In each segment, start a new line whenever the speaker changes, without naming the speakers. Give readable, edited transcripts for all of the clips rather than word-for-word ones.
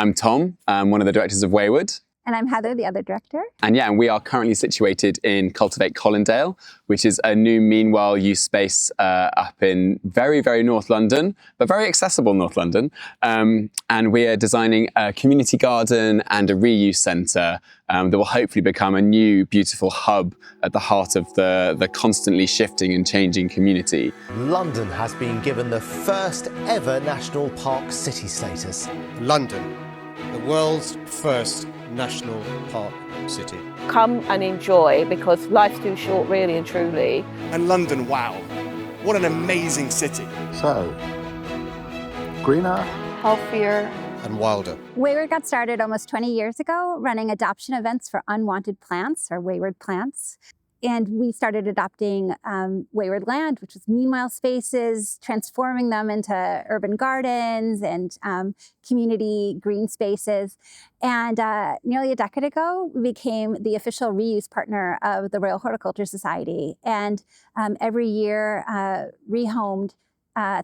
I'm Tom, I'm one of the directors of Wayward.
And I'm Heather, the other director.
And we are currently situated in Cultivate Colindale, which is a new meanwhile use space up in very, very North London, but very accessible North London. And we are designing a community garden and a reuse centre that will hopefully become a new beautiful hub at the heart of the constantly shifting and changing community.
London has been given the first ever national park city status.
London, the world's first national park city.
Come and enjoy, because life's too short, really and truly.
And London, wow, what an amazing city.
So, greener,
Healthier.
And wilder.
Wayward got started almost 20 years ago running adoption events for unwanted plants, or wayward plants. And we started adopting wayward land, which was meanwhile spaces, transforming them into urban gardens and community green spaces. And nearly a decade ago, we became the official reuse partner of the Royal Horticulture Society. And every year, rehomed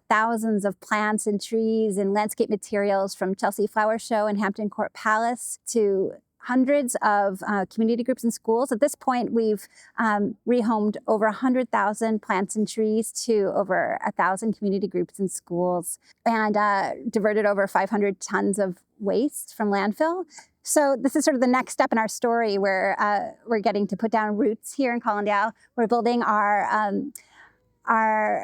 thousands of plants and trees and landscape materials from Chelsea Flower Show and Hampton Court Palace to hundreds of community groups and schools. At this point, we've rehomed over 100,000 plants and trees to over 1,000 community groups and schools, and diverted over 500 tons of waste from landfill. So this is sort of the next step in our story where we're getting to put down roots here in Colindale. We're building our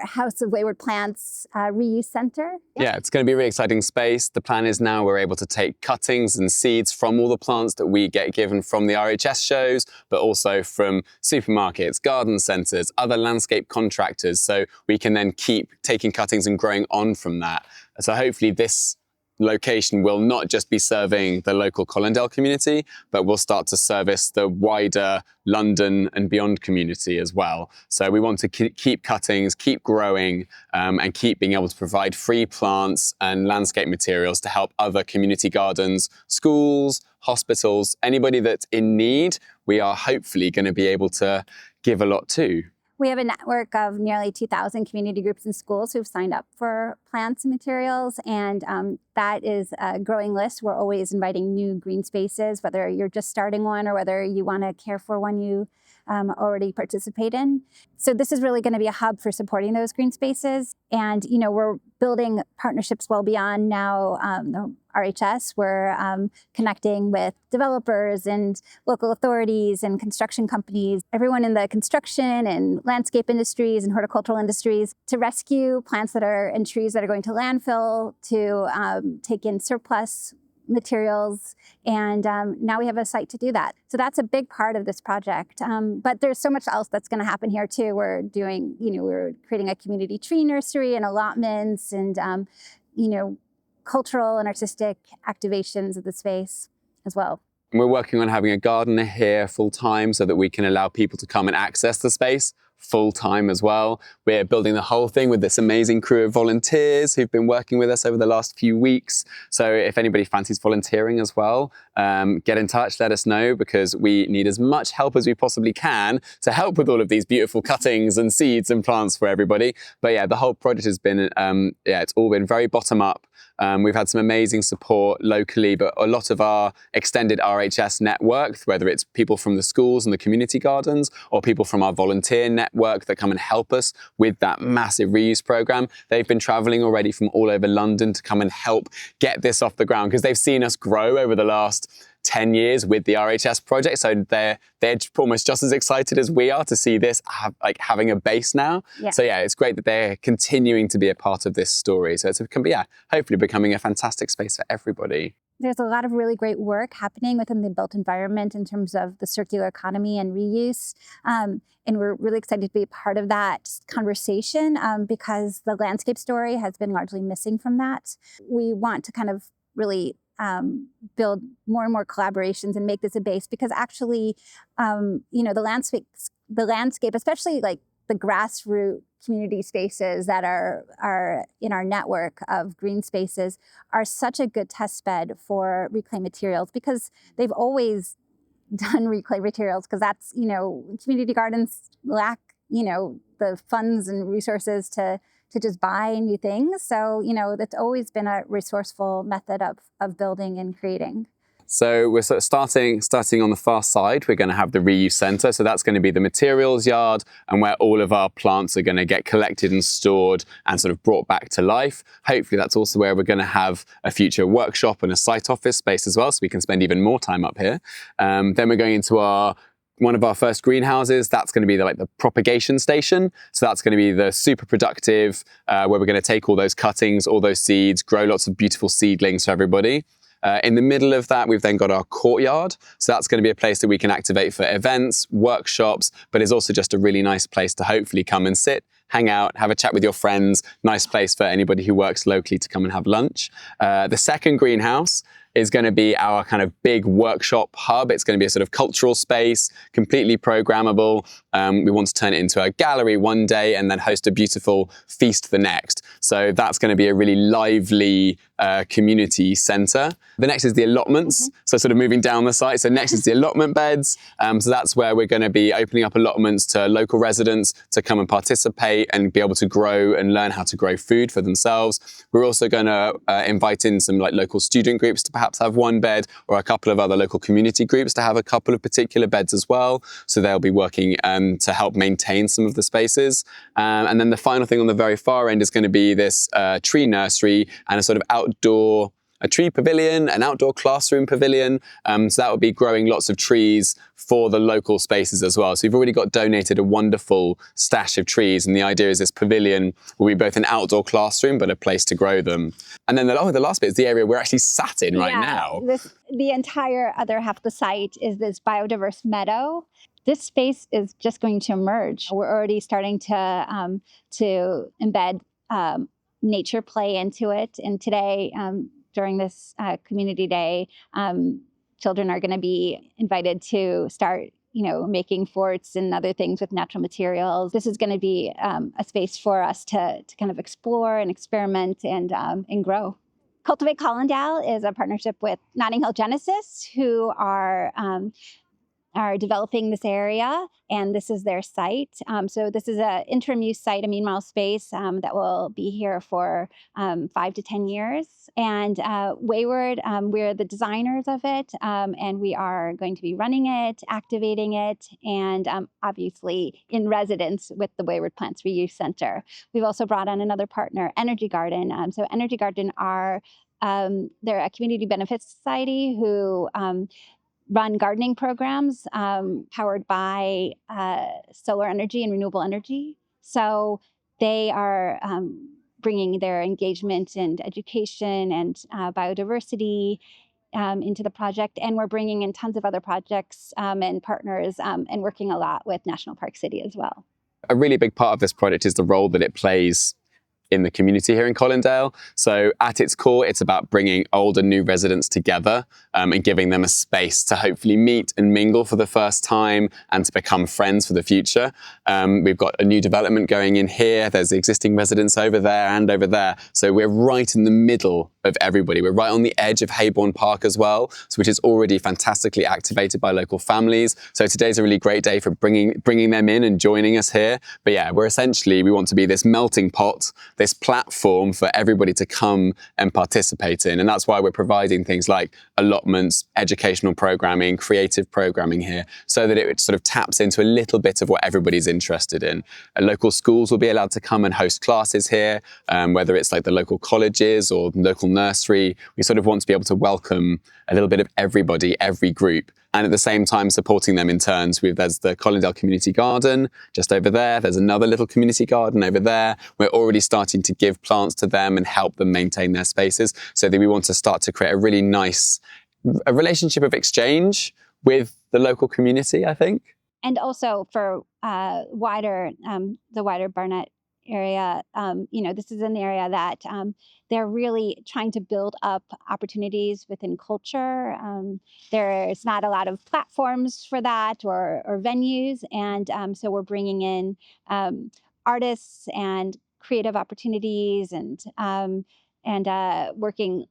House of Wayward Plants reuse center.
Yeah, it's going to be a really exciting space. The plan is now we're able to take cuttings and seeds from all the plants that we get given from the RHS shows, but also from supermarkets, garden centres, other landscape contractors. So we can then keep taking cuttings and growing on from that. So hopefully this location will not just be serving the local Colindale community, but will start to service the wider London and beyond community as well. So we want to keep cuttings, keep growing, and keep being able to provide free plants and landscape materials to help other community gardens, schools, hospitals, anybody that's in need. We are hopefully going to be able to give a lot to.
We have a network of nearly 2,000 community groups and schools who've signed up for plants and materials, and that is a growing list. We're always inviting new green spaces, whether you're just starting one or whether you want to care for one you already participate in. So this is really going to be a hub for supporting those green spaces. And, we're building partnerships well beyond now the RHS. We're connecting with developers and local authorities and construction companies, everyone in the construction and landscape industries and horticultural industries, to rescue plants and trees that are going to landfill, to take in surplus materials, and now we have a site to do that. So that's a big part of this project. But there's so much else that's going to happen here too. We're doing, we're creating a community tree nursery and allotments, and cultural and artistic activations of the space as well.
And we're working on having a gardener here full time so that we can allow people to come and access the space full time as well. We're building the whole thing with this amazing crew of volunteers who've been working with us over the last few weeks. So if anybody fancies volunteering as well, get in touch, let us know, because we need as much help as we possibly can to help with all of these beautiful cuttings and seeds and plants for everybody. But yeah, the whole project has been, it's all been very bottom up. We've had some amazing support locally, but a lot of our extended RHS network, whether it's people from the schools and the community gardens or people from our volunteer network that come and help us with that massive reuse program, they've been traveling already from all over London to come and help get this off the ground, because they've seen us grow over the last 10 years with the RHS project. So they're almost just as excited as we are to see this having a base now.
Yeah.
So yeah, it's great that they're continuing to be a part of this story. So it can be, hopefully becoming a fantastic space for everybody.
There's a lot of really great work happening within the built environment in terms of the circular economy and reuse. And we're really excited to be a part of that conversation because the landscape story has been largely missing from that. We want to kind of really build more and more collaborations and make this a base, because actually, the landscape, especially like the grassroots community spaces that are in our network of green spaces, are such a good test bed for reclaimed materials, because they've always done reclaimed materials, because that's, community gardens lack, the funds and resources to to just buy new things. So, that's always been a resourceful method of building and creating.
So we're sort of starting on the far side. We're going to have the reuse center. So that's going to be the materials yard and where all of our plants are going to get collected and stored and sort of brought back to life. Hopefully that's also where we're going to have a future workshop and a site office space as well, so we can spend even more time up here. Then we're going into one of our first greenhouses. That's going to be the propagation station. So that's going to be the super productive, where we're going to take all those cuttings, all those seeds, grow lots of beautiful seedlings for everybody. In the middle of that, we've then got our courtyard. So that's going to be a place that we can activate for events, workshops, but it's also just a really nice place to hopefully come and sit, hang out, have a chat with your friends. Nice place for anybody who works locally to come and have lunch. The second greenhouse is going to be our kind of big workshop hub. It's going to be a sort of cultural space, completely programmable. We want to turn it into a gallery one day and then host a beautiful feast the next. So that's going to be a really lively community centre. The next is the allotments. So sort of moving down the site. So next is the allotment beds. So that's where we're going to be opening up allotments to local residents to come and participate and be able to grow and learn how to grow food for themselves. We're also going to invite in some local student groups to perhaps have one bed, or a couple of other local community groups to have a couple of particular beds as well. So they'll be working to help maintain some of the spaces. And then the final thing on the very far end is going to be this tree nursery and a sort of a tree pavilion, an outdoor classroom pavilion. So that will be growing lots of trees for the local spaces as well. So we've already got donated a wonderful stash of trees, and the idea is this pavilion will be both an outdoor classroom but a place to grow them. And then the last bit is the area we're actually sat in right now.
The entire other half of the site is this biodiverse meadow. This space is just going to emerge. We're already starting to embed nature play into it. And today, during this community day, children are going to be invited to start, making forts and other things with natural materials. This is going to be a space for us to kind of explore and experiment and grow. Cultivate Colindale is a partnership with Notting Hill Genesis, who are developing this area, and this is their site. So this is an interim use site, a mean mile space that will be here for 5 to 10 years. And Wayward, we're the designers of it, and we are going to be running it, activating it, and obviously in residence with the Wayward Plants Reuse Center. We've also brought on another partner, Energy Garden. So Energy Garden they're a community benefits society who run gardening programs powered by solar energy and renewable energy. So they are bringing their engagement and education and biodiversity into the project. And we're bringing in tons of other projects and partners and working a lot with National Park City as well.
A really big part of this project is the role that it plays in the community here in Colindale. So at its core, it's about bringing old and new residents together and giving them a space to hopefully meet and mingle for the first time and to become friends for the future. We've got a new development going in here. There's the existing residents over there and over there. So we're right in the middle of everybody. We're right on the edge of Heybourne Park as well, which is already fantastically activated by local families. So today's a really great day for bringing them in and joining us here. But yeah, we want to be this melting pot, this platform for everybody to come and participate in. And that's why we're providing things like allotments, educational programming, creative programming here, so that it sort of taps into a little bit of what everybody's interested in. Local schools will be allowed to come and host classes here, whether it's like the local colleges or local nursery. We sort of want to be able to welcome a little bit of everybody, every group, and at the same time supporting them in turns. There's the Colindale Community Garden just over there. There's another little community garden over there. We're already starting to give plants to them and help them maintain their spaces, so that we want to start to create a really nice relationship of exchange with the local community, I think.
And also for the wider Barnett area, this is an area that they're really trying to build up opportunities within culture. There's not a lot of platforms for that or venues, and so we're bringing in artists and creative opportunities and working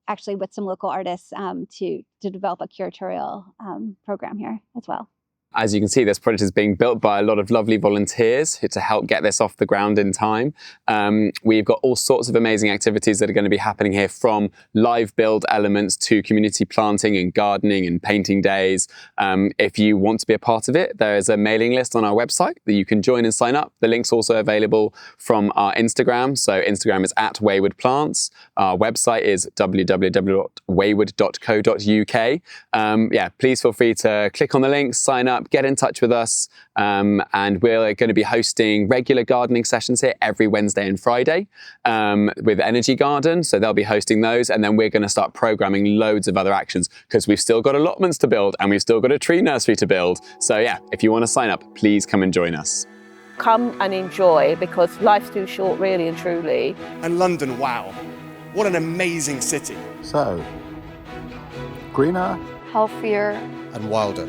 actually with some local artists to develop a curatorial program here as well.
As you can see, this project is being built by a lot of lovely volunteers to help get this off the ground in time. We've got all sorts of amazing activities that are going to be happening here, from live build elements to community planting and gardening and painting days. If you want to be a part of it, there is a mailing list on our website that you can join and sign up. The link's also available from our Instagram. So Instagram is @Wayward Plants. Our website is www.wayward.co.uk. Yeah, please feel free to click on the link, sign up, get in touch with us, and we're going to be hosting regular gardening sessions here every Wednesday and Friday with Energy Garden, so they'll be hosting those, and then we're going to start programming loads of other actions because we've still got allotments to build and we've still got a tree nursery to build. So yeah, if you want to sign up, please come and join us.
Come and enjoy, because life's too short really and truly.
And London, wow, what an amazing city.
So, greener,
healthier,
And wilder.